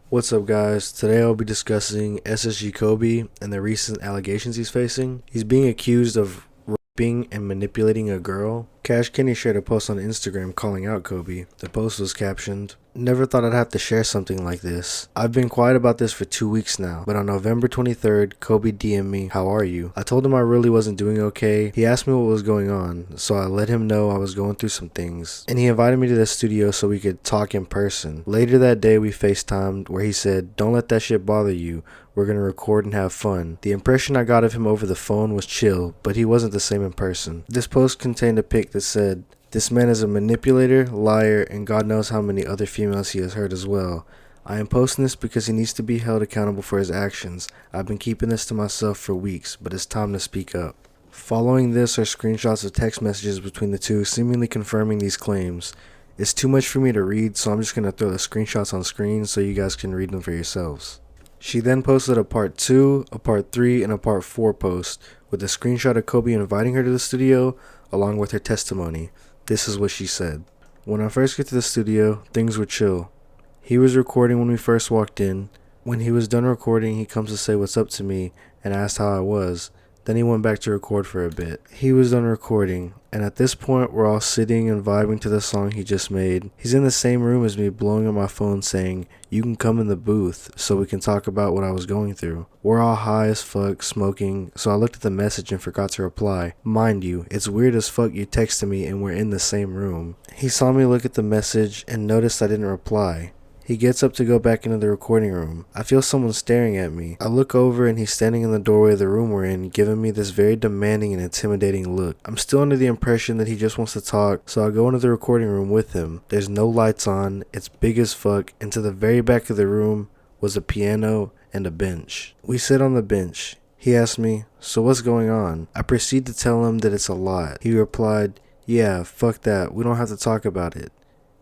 What's up, guys? Today I'll be discussing Sssgkobe and the recent allegations he's facing. He's being accused of raping and manipulating a girl. Cash Kenny shared a post on Instagram calling out Kobe. The post was captioned, "Never thought I'd have to share something like this. I've been quiet about this for 2 weeks now, but on November 23rd, Kobe DM'd me, 'How are you?' I told him I really wasn't doing okay. He asked me what was going on, so I let him know I was going through some things, and he invited me to the studio so we could talk in person. Later that day, we FaceTimed where he said, 'Don't let that shit bother you. We're gonna record and have fun.' The impression I got of him over the phone was chill, but he wasn't the same in person." This post contained a pic that said, "This man is a manipulator, liar, and God knows how many other females he has hurt as well. I am posting this because he needs to be held accountable for his actions. I've been keeping this to myself for weeks, but it's time to speak up." Following this are screenshots of text messages between the two seemingly confirming these claims. It's too much for me to read, so I'm just going to throw the screenshots on screen so you guys can read them for yourselves. She then posted a part 2, a part 3, and a part 4 post with a screenshot of Kobe inviting her to the studio along with her testimony. This is what she said. "When I first get to the studio, things were chill. He was recording when we first walked in. When he was done recording, he comes to say what's up to me and asked how I was. Then he went back to record for a bit. He was done recording, and at this point we're all sitting and vibing to the song he just made. He's in the same room as me, blowing up my phone saying, 'You can come in the booth so we can talk about what I was going through.' We're all high as fuck, smoking, so I looked at the message and forgot to reply. Mind you, it's weird as fuck you texted me and we're in the same room." He saw me look at the message and noticed I didn't reply. He gets up to go back into the recording room. I feel someone staring at me. I look over and he's standing in the doorway of the room we're in, giving me this very demanding and intimidating look. I'm still under the impression that he just wants to talk, so I go into the recording room with him. There's no lights on, it's big as fuck, and to the very back of the room was a piano and a bench. We sit on the bench. He asked me, "So what's going on?" I proceed to tell him that it's a lot. He replied, "Yeah, fuck that, we don't have to talk about it."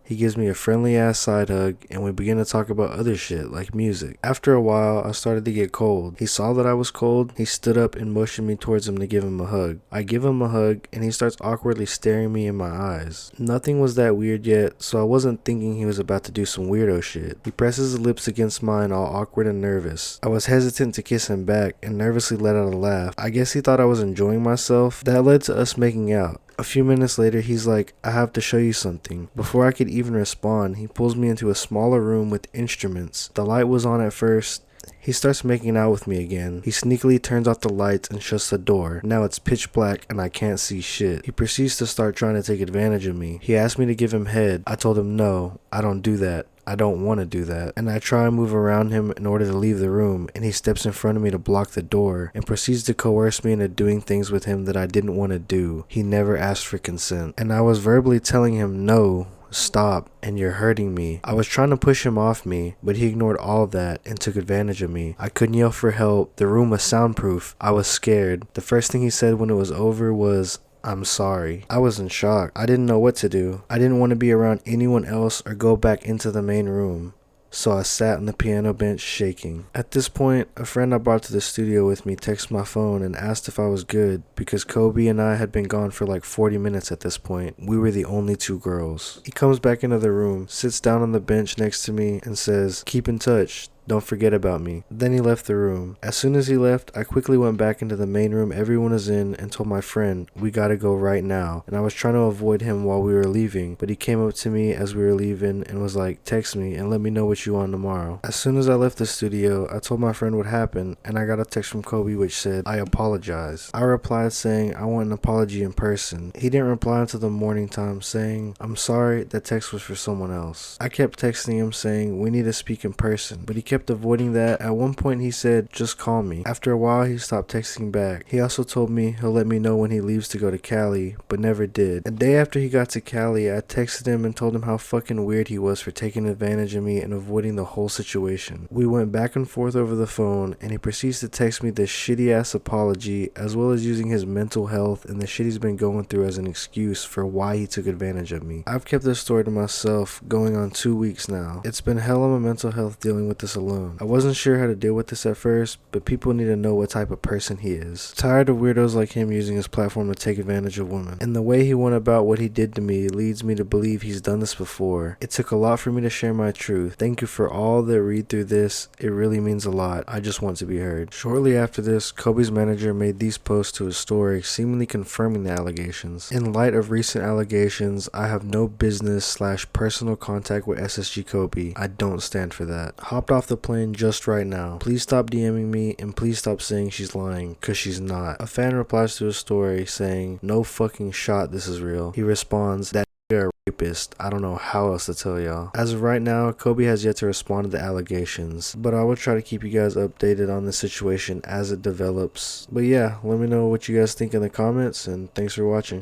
He gives me a friendly ass side hug and we begin to talk about other shit like music. After a while, I started to get cold. He saw that I was cold. He stood up and motioned me towards him to give him a hug. I give him a hug and he starts awkwardly staring me in my eyes. Nothing was that weird yet, so I wasn't thinking he was about to do some weirdo shit. He presses his lips against mine all awkward and nervous. I was hesitant to kiss him back and nervously let out a laugh. I guess he thought I was enjoying myself. That led to us making out. A few minutes later, he's like, "I have to show you something." Before I could even respond, he pulls me into a smaller room with instruments. The light was on at first. He starts making out with me again. He sneakily turns off the lights and shuts the door. Now it's pitch black and I can't see shit. He proceeds to start trying to take advantage of me. He asked me to give him head. I told him no, I don't do that. I don't want to do that. And I try and move around him in order to leave the room, and he steps in front of me to block the door and proceeds to coerce me into doing things with him that I didn't want to do. He never asked for consent. And I was verbally telling him, "No, stop, and you're hurting me." I was trying to push him off me, but he ignored all of that and took advantage of me. I couldn't yell for help. The room was soundproof. I was scared. The first thing he said when it was over was, "I'm sorry." I was in shock. I didn't know what to do. I didn't want to be around anyone else or go back into the main room. So I sat on the piano bench shaking. At this point, a friend I brought to the studio with me texted my phone and asked if I was good because Kobe and I had been gone for like 40 minutes at this point. We were the only two girls. He comes back into the room, sits down on the bench next to me and says, "Keep in touch. Don't forget about me." Then he left the room. As soon as he left, I quickly went back into the main room everyone is in and told my friend, "We gotta go right now." And I was trying to avoid him while we were leaving, but he came up to me as we were leaving and was like, "Text me and let me know what you want tomorrow." As soon as I left the studio, I told my friend what happened and I got a text from Kobe which said, "I apologize." I replied saying I want an apology in person. He didn't reply until the morning time saying, "I'm sorry, that text was for someone else." I kept texting him saying we need to speak in person, but he kept avoiding that. At one point he said, "Just call me." After a while he stopped texting back. He also told me he'll let me know when he leaves to go to Cali, but never did. A day after he got to Cali, I texted him and told him how fucking weird he was for taking advantage of me and avoiding the whole situation. We went back and forth over the phone and he proceeds to text me this shitty ass apology as well as using his mental health and the shit he's been going through as an excuse for why he took advantage of me. I've kept this story to myself going on 2 weeks now. It's been hell on my mental health dealing with this a alone. I wasn't sure how to deal with this at first, but people need to know what type of person he is. Tired of weirdos like him using his platform to take advantage of women. And the way he went about what he did to me leads me to believe he's done this before. It took a lot for me to share my truth. Thank you for all that read through this. It really means a lot. I just want to be heard. Shortly after this, Kobe's manager made these posts to his story, seemingly confirming the allegations. In light of recent allegations, I have no business/personal contact with Sssgkobe. I don't stand for that. Hopped off the plane just right now. Please stop DMing me and please stop saying she's lying, cause she's not. A fan replies to his story saying, no fucking shot this is real. He responds, that nigga a rapist. I don't know how else to tell y'all. As of right now, Kobe has yet to respond to the allegations, but I will try to keep you guys updated on the situation as it develops. But yeah, let me know what you guys think in the comments, and thanks for watching.